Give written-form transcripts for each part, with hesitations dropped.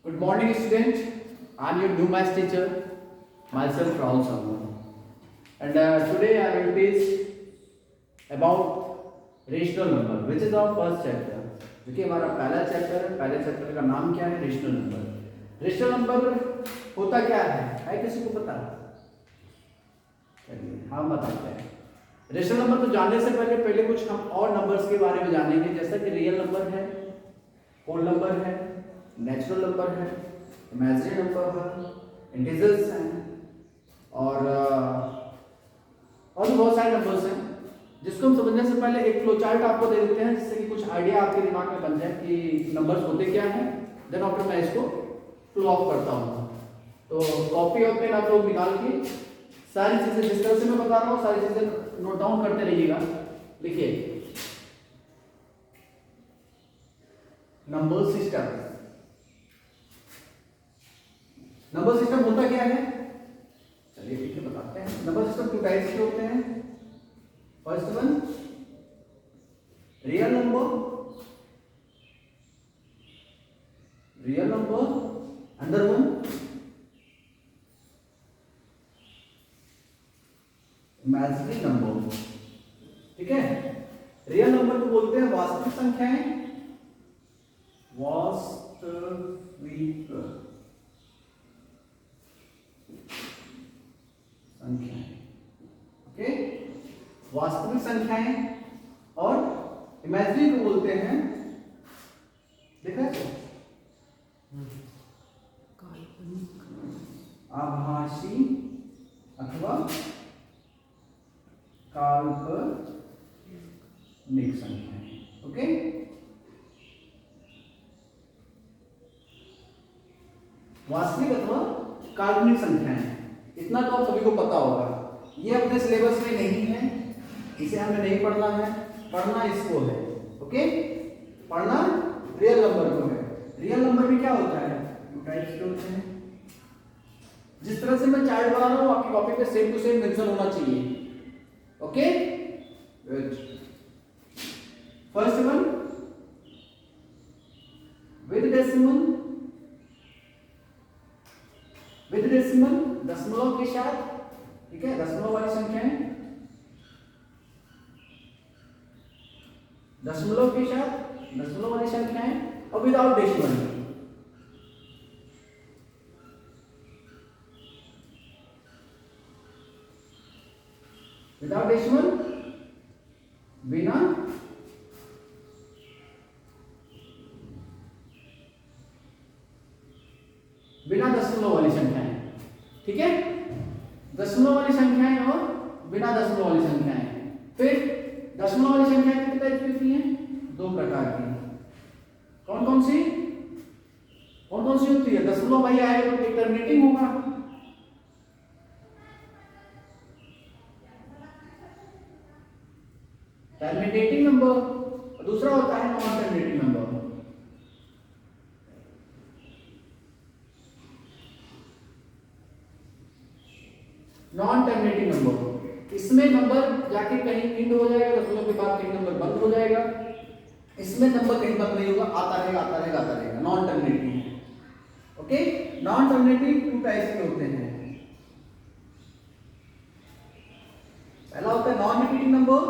Good morning, student. I'm your new math teacher, myself Rahul Sharma, and today I will teach about rational number, which is our first chapter. देखिए हमारा पहला chapter है. पहले chapter का नाम क्या है? Rational number. रेशनल नंबर होता क्या है किसी को पता? चलिए हम बताते हैं. रेशनल नंबर तो जानने से पहले कुछ हम और नंबर्स के बारे में जानेंगे, जैसा कि रियल नंबर है, होल नंबर है, नेचुरल नंबर है, इमेजिनरी नंबर है, इंटीजर्स हैं और भी बहुत सारे नंबर्स हैं, जिसको हम समझने से पहले एक फ्लो चार्ट आपको दे देते हैं, जिससे कि कुछ आइडिया आपके दिमाग में बन जाए कि नंबर्स होते क्या हैं. देन आफ्टर मैं इसको फ्लो ऑफ करता हूँ. तो कॉपी और पेन आप लोग निकाल के सारी चीजें जिस तरह से मैं बता रहा हूँ सारी चीजें नोट डाउन करते रहिएगा. लिखिए नंबर सिस्टम. नंबर सिस्टम होता क्या है? चलिए ठीक है बताते हैं. नंबर सिस्टम टू टाइप्स के होते हैं. फर्स्ट वन रियल नंबर, अंदर वन इमेजिनरी नंबर. ठीक है. रियल नंबर को बोलते हैं वास्तविक संख्याएं. वास्तविक संख्याएं. ओके. वास्तविक संख्याएं. और इमेजिनरी को बोलते हैं, देखा है आभासी अथवा काल्पनिक संख्याएं. ओके. वास्तविक अथवा काल्पनिक संख्याएं, इतना तो आप सभी को पता होगा. ये अपने सिलेबस में नहीं है, इसे हमें नहीं पढ़ना है, पढ़ना इसको है. ओके. पढ़ना रियल नंबर को है. रियल नंबर में क्या होता है? टू टाइप्स के होते हैं. जिस तरह से मैं चार्ट बना रहा हूं आपकी कॉपी पे सेम टू सेम मेंशन होना चाहिए. Okay. Good. First one with decimal, दशमलव के साथ. ठीक है. दशमलव वाली संख्याएं, दशमलव के साथ दशमलव वाली संख्याएं और विदाउट डेसिमल. विदाउट डेसिमल बिना दशमलव वाली संख्याएं. ठीक है. दशमलव वाली संख्याएं और बिना दशमलव वाली संख्याएं. फिर दशमलव वाली संख्याएं कितने टाइप की होती हैं? दो प्रकार की. कौन कौन सी होती है? दशमलव भाई आएगा तो एक टर्मिनेटिंग होगा. Terminating number. दूसरा होता है non terminating number. Non terminating number, इसमें नंबर जाके कहीं एंड हो जाएगा, दशमलव के बाद कहीं नंबर बंद हो जाएगा. इसमें नंबर कहीं बंद नहीं होगा, आता रहेगा. Non terminating. Okay. Non terminating two types के होते हैं. पहला होता है non repeating number.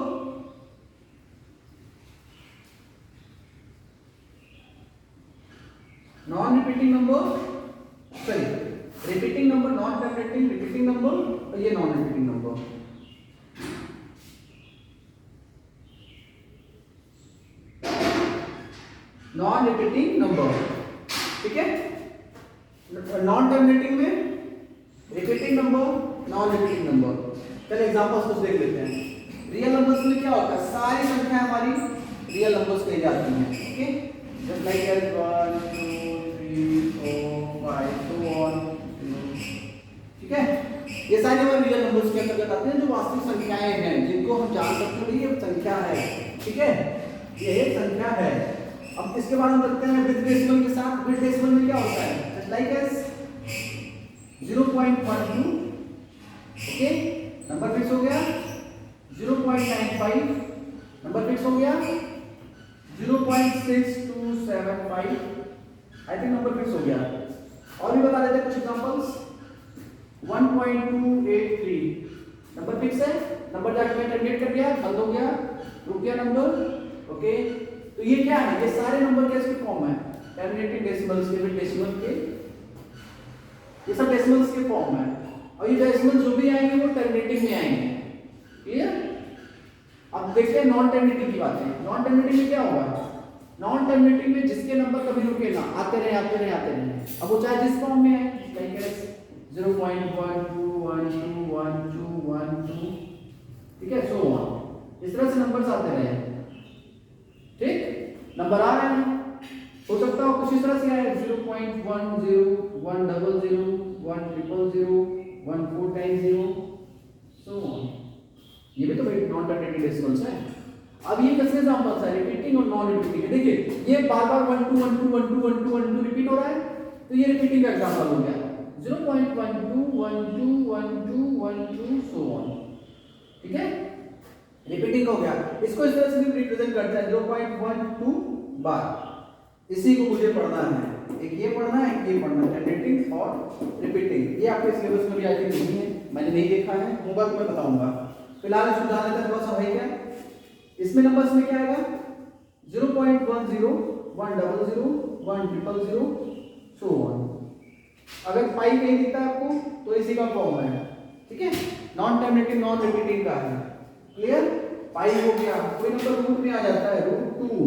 Repeating number, non terminating, repeating number और ये non repeating number. Non repeating number. ठीक है. नॉन टर्मिनेटिंग में repeating number, non repeating number. चलिए एग्जांपल्स कुछ देख लेते हैं. रियल नंबर्स में क्या होता है? सारी संख्याएं हमारी रियल नंबर्स कही जाती हैं. Okay. Just like 1 2 3 4 5 so on. ठीक है. ये सारे हमारे रियल नंबर्स के अंतर्गत आते हैं, जो वास्तविक संख्याएं हैं, जिनको हम जान सकते हैं ये संख्या है. ठीक है. ये एक संख्या है. अब इसके बाद हम देखते हैं विद डेसिमल के साथ. विद डेसिमल में क्या होता है? Just like S 0.12. Okay. Number fix हो गया. 0.95 नंबर फिक्स हो गया. 0.6275 आई थिंक नंबर फिक्स हो गया. और भी बता देते हैं कुछ एग्जांपल्स। 1.283 नंबर फिक्स है, नंबर जाके मैं टर्मिनेट कर दिया, बंद हो गया, रुक गया नंबर। ओके, तो ये क्या है, ये सारे नंबर कैसे फॉर्म है, टर्मिनेटिंग डेसिमल्स के, डेसिमल के, ये सब डेसिमल्स के फॉर्म है। और ये डेसिमल जो भी आएंगे वो टर्मिनेटिंग में आएंगे। क्लियर? अब देखते हैं नॉन टर्मिनेटिंग की बातें। नॉन टर्मिनेटिंग में क्या होगा, नॉन टर्मिनेटिंग में जिसके नंबर कभी रुके ना, आते रहे आते रहे आते रहे, अब वो चाहे जिस फॉर्म में है, लाइक 0.121212, ठीक है, सो ऑन, इस तरह से नंबर्स आते रहे। ठीक, नंबर आ रहे हैं, हो सकता हो कुछ इस तरह से आए 0.10 100 100 1490, सो ऑन। ये भी तो नॉन टर्मिनेटिंग डेसिमल्स है। अब ये कैसे एग्जांपल्स है, रिपीटिंग और नॉन रिपीटिंग है। देखिए ये बार-बार 1 2 1 2 1 2 1 2 1 2 रिपीट हो रहा है, तो ये रिपीटिंग का एग्जांपल हो गया। 0.12 1 2 1 2 1 2 सो ऑन। ठीक है, रिपीटिंग हो गया। इसको इस तरह से भी रिप्रेजेंट करते हैं 0.12 बार। इसी को मुझे पढ़ना है, एक ये पढ़ना है, एक ये पढ़ना है, टर्मिनेटिंग और रिपीटिंग। ये आपके सिलेबस में भी आई थिंक नहीं है, मैंने नहीं देखा है, होगा तो मैं बताऊंगा। फिलहाल इसको जान लेते हैं थोड़ा सा है क्या। इसमें नंबर्स में क्या आएगा, 0.10 100 100 सो ऑन। अगर पाई कहीं दिखता है आपको तो इसी का फॉर्म है। ठीक है, नॉन टर्मिनेटिंग नॉन रिपीटिंग का है। क्लियर? पाई हो गया, कोई नंबर रूट में आ जाता है, √2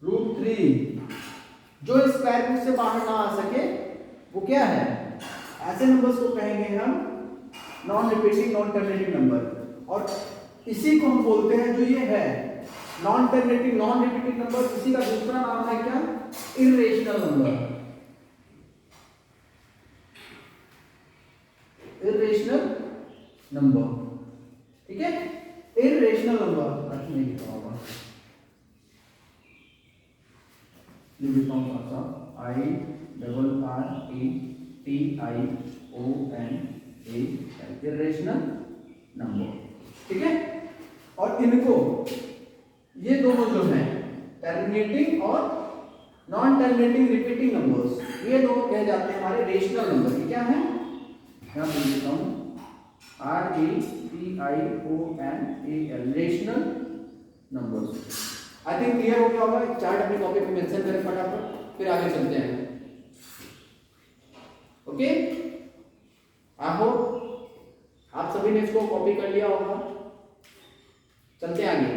√3, जो स्क्वायर रूट से बाहर ना आ सके वो क्या है, ऐसे नंबर्स को कहेंगे हम non repeating non terminating number. और इसी को हम बोलते हैं, जो ये है non terminating non repeating number, इसी का दूसरा नाम है क्या, इर्रेशनल नंबर। इर्रेशनल नंबर, ठीक है, इर्रेशनल नंबर नहीं लिखा होगा, लिखता हूं थोड़ा सा, IRRATIONAL, इर्रेशनल नंबर। ठीक है, और इनको ये दोनों जो हैं टर्मिनेटिंग और नॉन टर्मिनेटिंग रिपीटिंग नंबर्स, ये दोनों कहे जाते हैं हमारे रेशनल नंबर। ये क्या है, यहां पे लिखता हूं RATIONAL, rational numbers. I think clear हो गया होगा। चार्ट अपनी कॉपी पे मेंशन करें फटाफट, फिर आगे चलते हैं। ओके, आई होप आप सभी ने इसको कॉपी कर लिया होगा। चलते हैं आगे।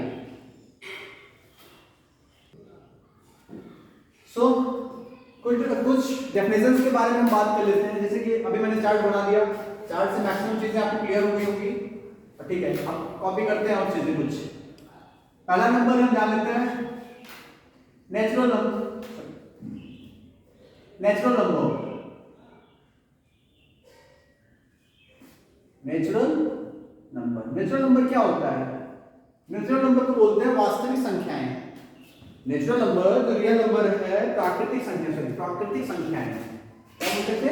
सो कुछ डेफिनेशंस के बारे में हम बात कर लेते हैं। जैसे कि अभी मैंने चार्ट बना दिया, चार्ट से मैक्सिमम चीजें आपको क्लियर हो गई होंगी। ठीक है, अब कॉपी करते हैं और चीजें कुछ। पहला नंबर हम जान लेते हैं natural number. Natural number, natural number, natural number क्या होता है, नेचुरल नंबर को बोलते हैं वास्तविक संख्याएं। नेचुरल नंबर जो रियल नंबर है, प्राकृतिक संख्या, सॉरी प्राकृतिक संख्याएं, क्या बोलते थे,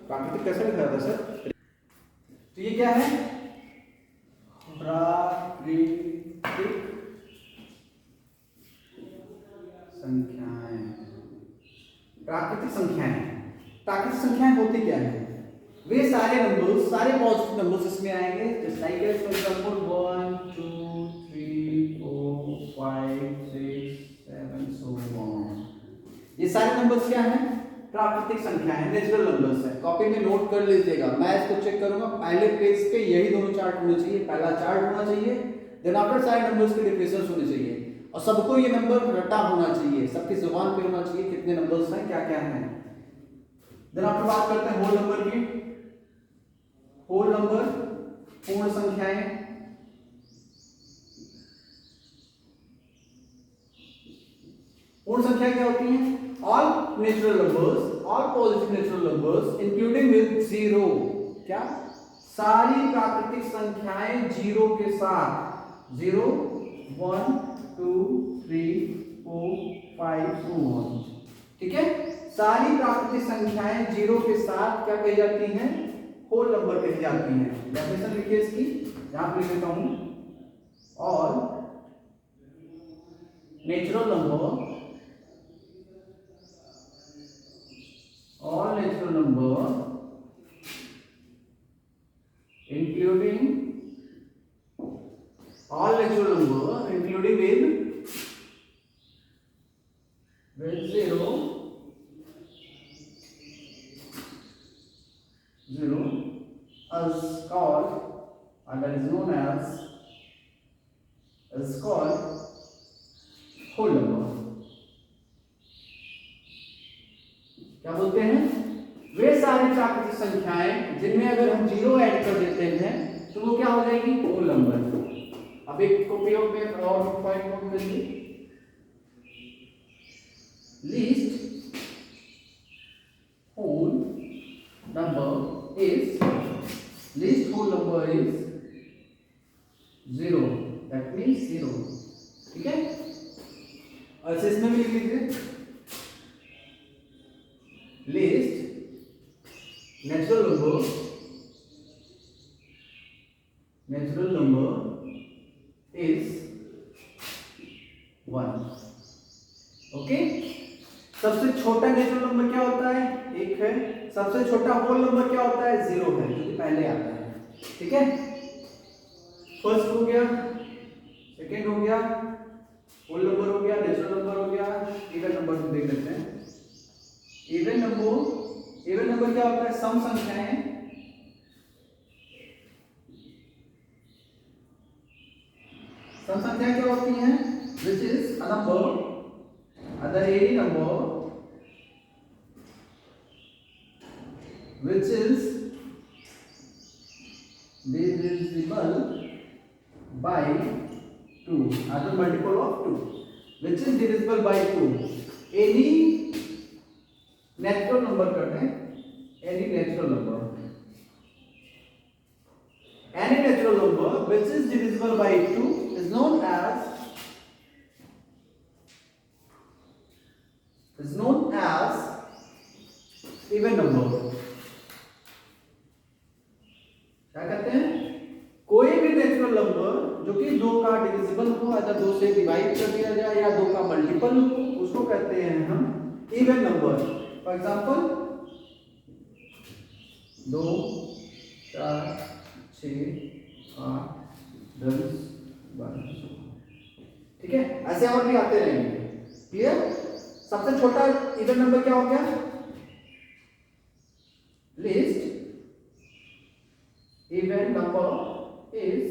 प्राकृतिक कैसे लिखा था सर, तो ये क्या है, प्राकृतिक संख्याएं। प्राकृतिक संख्याएं, प्राकृतिक संख्याएं होती क्या है, वे सारे नंबर्स, सारे पॉजिटिव नंबर्स इसमें आएंगे। Just like for example 1 2 3 4 5 6 7 so on. ये सारे नंबर्स क्या हैं, प्राकृतिक संख्याएं, नेचुरल नंबर्स है। कॉपी में नोट कर लीजिएगा, मैं इसको चेक करूंगा। पहले पेज पे यही दोनों चार्ट होने चाहिए, पहला चार्ट होना चाहिए, देन आफ्टर सारे नंबर्स के डिफरेंसेस होने चाहिए, और सबको ये नंबर रटा होना चाहिए, सबकी जुबान पे होना चाहिए कितने नंबर्स हैं, क्या क्या हैं। देन आफ्टर बात करते हैं होल नंबर की। होल नंबर पूर्ण संख्याएं, पूर्ण संख्या क्या होती हैं, all natural numbers, all positive natural numbers including with zero. क्या, सारी प्राकृतिक संख्याएं जीरो के साथ, 0 1 2 3 4 5 सो ऑन। ठीक है, सारी प्राकृतिक संख्याएं जीरो के साथ क्या कही जाती हैं, होल नंबर कही जाती हैं। डेफिनेशन लिखिए इसकी, यहां पे लिख देता हूं, all natural number, including with zero is called, and that is known as whole number. क्या बोलते हैं? वे सारी प्राकृतिक संख्याएं जिनमें अगर हम जीरो ऐड कर देते हैं तो वो क्या हो जाएगी? Whole number. अब एक कॉपी ऑफ में और पॉइंट नोट करिए। Least whole number is zero, that means zero. ठीक है, और इसमें भी लिख लीजिए least natural number is 1। Okay, सबसे छोटा नेचुरल नंबर क्या होता है? 1 है। सबसे छोटा होल नंबर क्या होता है? 0 है, जो कि पहले आता है। ठीक है, फर्स्ट हो गया, सेकंड हो गया, होल नंबर हो गया, नेचुरल नंबर हो गया, इवन नंबर हम देख लेते हैं। इवन नंबर क्या होता है? सम संख्याएं क्या होती हैं? Which is a number, other any number which is divisible by 2, other multiple of 2, which is divisible by 2, any natural number करते हैं, any natural number which is divisible by 2 is known as even number। क्या कहते हैं? कोई भी natural number जो कि 2 का डिविजिबल हो, अगर 2 से डिवाइड कर दिया जाए या 2 का मल्टीपल हो, उसको कहते हैं हम इवन नंबर। For example 2, 4, 6, 8, 10, 12। ठीक है, ऐसे और भी आते रहेंगे। क्लियर? सबसे छोटा इवन नंबर क्या हो गया? List even number is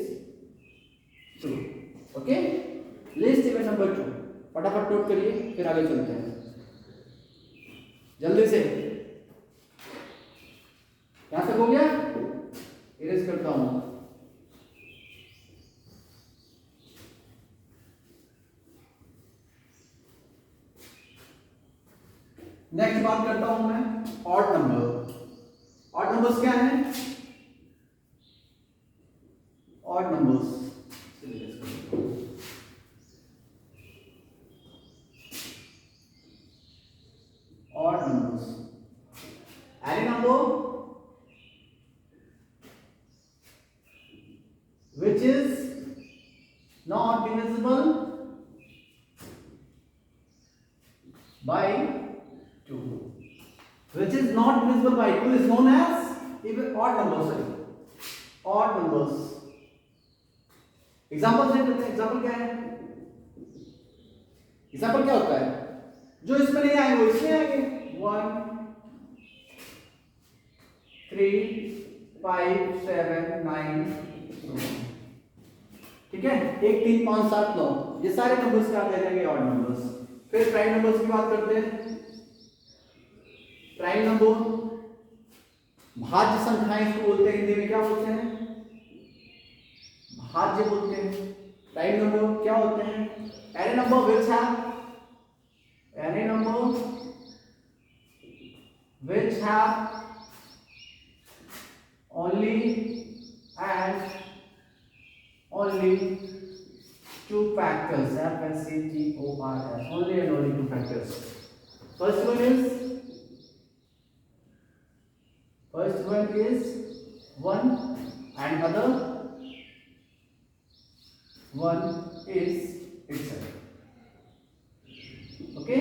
2। Okay, list even number 2 फटाफट नोट करिए, फिर आगे चलते हैं जल्दी से। यहां तक हो गया? इरेज करता हूं। नेक्स्ट बात करता हूं मैं ऑड नंबर। ऑड नंबर्स क्या है? odd numbers, any number which is not divisible by 2, is known as even odd numbers। Example देख लेते हैं। एग्जाम्पल क्या है? एग्जाम्पल क्या होता है? जो इसमें नहीं आएंगे वो इसमें आएंगे। 1, 3, 5, 7, 9। ठीक है, 1, 3, 5, 7, 9, ये सारे नंबर्स क्या आ जाएंगे? Odd numbers. फिर प्राइम नंबर्स की बात करते हैं। प्राइम नंबर भाज्य संख्याएं इसको बोलते हैं, हिंदी में क्या बोलते हैं? भाज्य बोलते हैं। प्राइम नंबर क्या होते हैं? Any number which have only 2 factors, FACTORS, only and only 2 factors. First one is 1 and other 1 is itself. Okay,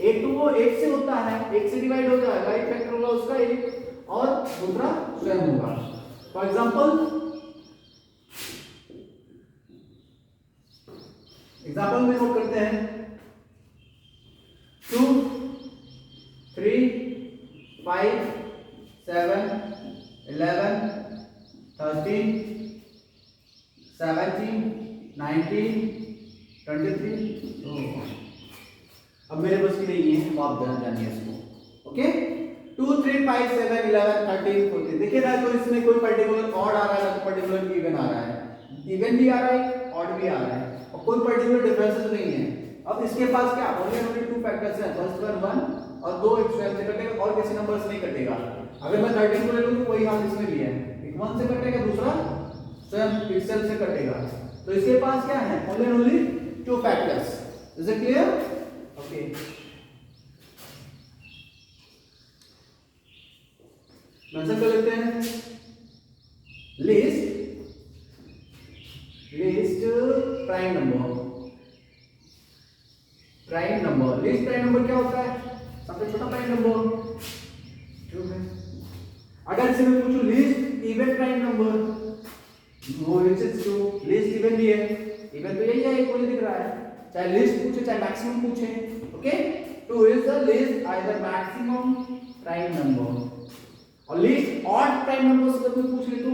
एक तो वो एक से होता है, एक से डिवाइड हो जाएगा, एक फैक्टर होगा उसका एक और दूसरा स्वयं होगा. फॉर एग्जांपल में नोट करते हैं 2 3 5 7 11 13 17 19 23. अब मेरे बस की नहीं है, आप जानिए इसको. ओके, 2 3 5 7 11 13 14. देखिए ना, तो इसमें कोई पर्टिकुलर ऑड आ रहा है ना पर्टिकुलर इवन आ रहा है. इवन भी आ रहा है, ऑड भी आ रहा है, और कोई पर्टिकुलर डिफरेंसेस नहीं है. अब इसके पास क्या ओनली 2 फैक्टर्स हैं. फर्स्ट वन 1 और 2 एक स्वयं से कटेगा और किसी नंबर से नहीं कटेगा. अगर मैं 13 को ले लूं तो वही हाल इसमें भी है, एक 1 से कटेगा, दूसरा स्वयं पिक्सल से कटेगा. तो इसके पास क्या है, only 2 factors. Is it clear? Okay, mention कर लेते हैं list prime number. Prime number, list prime number क्या होता है? सबसे छोटा प्राइम नंबर. ठीक है, अगर इससे मैं पूछूं लिस्ट इवन प्राइम नंबर, वो इज 2. लिस्ट इवन भी है, इवन तो यही है, एक मुझे दिख रहा है. चाहे लिस्ट पूछे चाहे मैक्सिमम पूछे. Okay, 2 is the list either maximum prime number. और लिस्ट ऑड प्राइम नंबर से अगर पूछ ले तो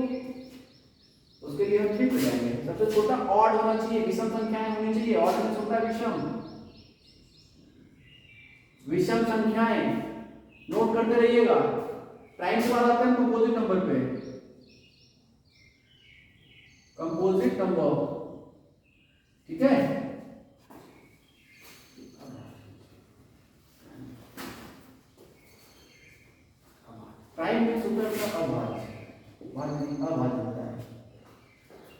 उसके लिए हम ठीक हो जाएंगे. सबसे छोटा ऑड होना चाहिए, विषम संख्याएं होनी चाहिए. ऑड में होता है विषम संख्याएं. नोट करते रहिएगा. प्राइम के बाद आते हैं कंपोजिट नंबर पे. कंपोजिट नंबर, ठीक है. प्राइम में सुपर का अभाज्य होता है.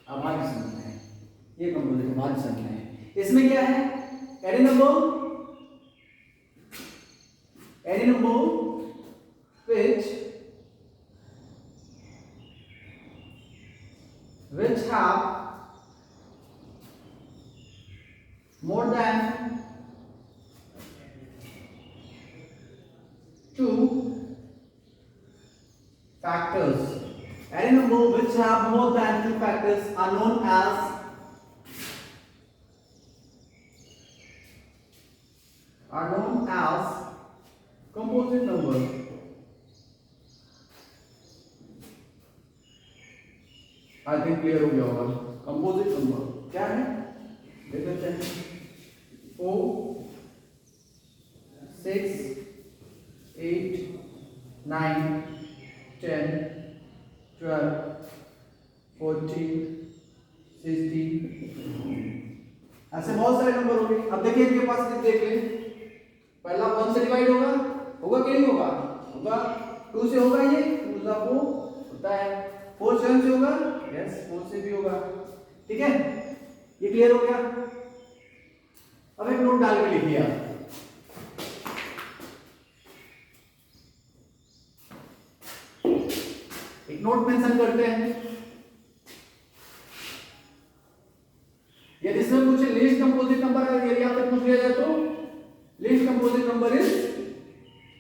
अभाज्य संख्या है ये, कंपोजिट अभाज्य संख्या है. इसमें क्या है, any number which have more than 2 factors. Any number which have more than 2 factors are known as composite number. I think clear हो गया होगा. कंपोजिट नंबर क्या है देख लेते हैं. 4 6 8 9 10 12 14 16. ऐसे बहुत सारे नंबर होंगे. अब देखिए इनके पास देख ले. पहला 1 से डिवाइड होगा कि नहीं होगा? 2 से होगा, ये 2 4 होता है. 4 7 से होगा, यस 4 से भी होगा. ठीक है, ये क्लियर हो गया. अब एक नोट डाल के लिखिए आप. एक नोट मेंशन करते हैं. यदि इसमें पूछे लिस्ट कंपोजिट नंबर है, यदि आपसे पूछ लिया जाए तो list composite number is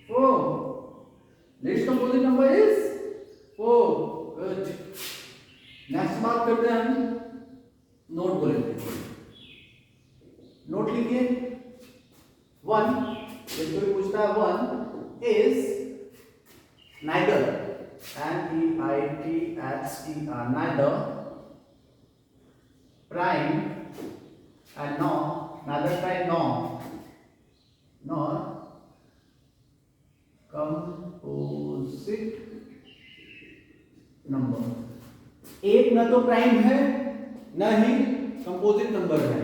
4. List composite number is 4. Good. Next बात करते हैं हम नोट बोलेंगे. नोट लिखिए 1. यदि कोई पूछता है 1 is neither, neither, neither prime and neither prime nor composite number. एक न तो प्राइम है न ही कंपोजिट नंबर है.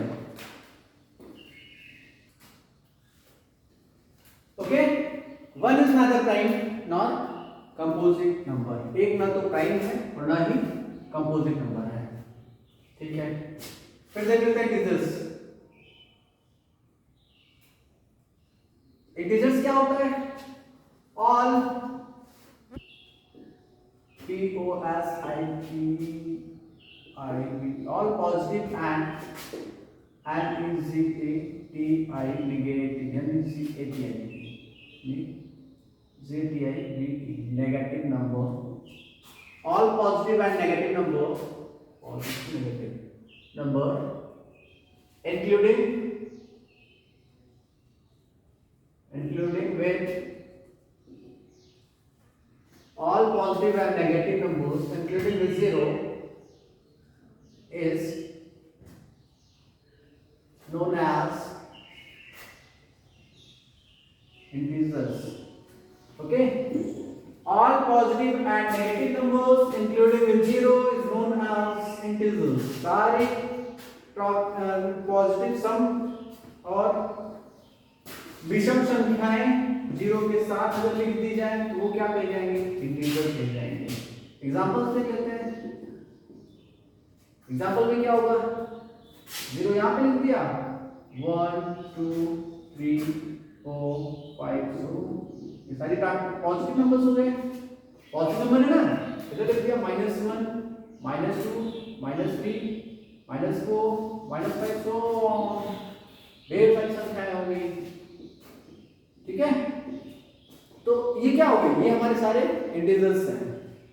Okay, 1 is neither prime nor composite number. एक ना तो प्राइम है और ना ही कंपोजिट नंबर है. ठीक है, फिर देख लेते हैं इंटीजर्स. इंटीजर्स क्या होता है? All POSIT all positive and negative, negative number, all positive and negative number including with all positive and negative numbers including with 0 is known as integers. Okay, all positive and negative numbers including with 0 is known as integers. सारे positive सम और विषम संख्याएं 0 के साथ अगर लिख दी जाए तो वो क्या कह जाएंगे, इंटीजर कह जाएंगे। एग्जांपल से कहते हैं, एग्जांपल में क्या होगा, 0 यहां पे लिख दिया, 1 2 3 4 5 6, ये सारी पॉजिटिव नंबर्स हो गए, पॉजिटिव नंबर है ना, इधर लिख दिया -1 -2 -3 -4 -5, सो ढेर सारी संख्याएं हो गई। ठीक है, तो ये क्या हो गए, ये हमारे सारे इंटीजर्स हैं।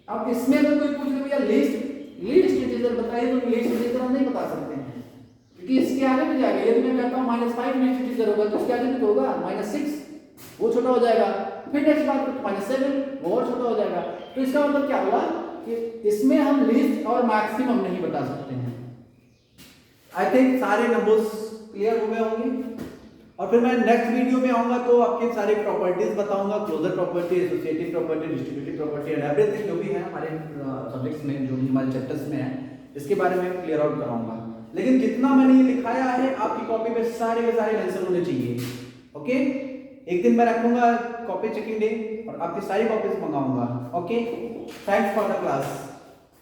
अब इसमें अगर कोई पूछ ले भैया लिस्ट इंटीजर बताइए, तो लिस्ट इंटीजर हम नहीं बता सकते हैं क्योंकि इसके आगे भी जाएगा। यदि मैं कहता हूं -5 लिस्ट इंटीजर होगा तो उसके आगे भी तो होगा -6, वो छोटा हो जाएगा, फिर नेक्स्ट बात -7, वो और छोटा हो जाएगा। तो इसका मतलब क्या हुआ कि इसमें हम लिस्ट और मैक्सिमम नहीं बता सकते हैं। आई थिंक सारे नंबर्स क्लियर हो गए होंगे, और फिर मैं नेक्स्ट वीडियो में आऊंगा तो आपके सारे प्रॉपर्टीज बताऊंगा, closure property, associative property, distributive property and everything जो भी है हमारे सब्जेक्ट्स में, जो भी हमारे चैप्टर्स में है, इसके बारे में क्लियर आउट कराऊंगा। लेकिन जितना मैंने ये लिखाया है आपकी कॉपी पे सारे के सारे आंसर होने चाहिए। ओके, एक दिन मैं रखूंगा कॉपी चेकिंग डे और आपकी सारी कॉपीज मंगाऊंगा। Okay, thanks for the class.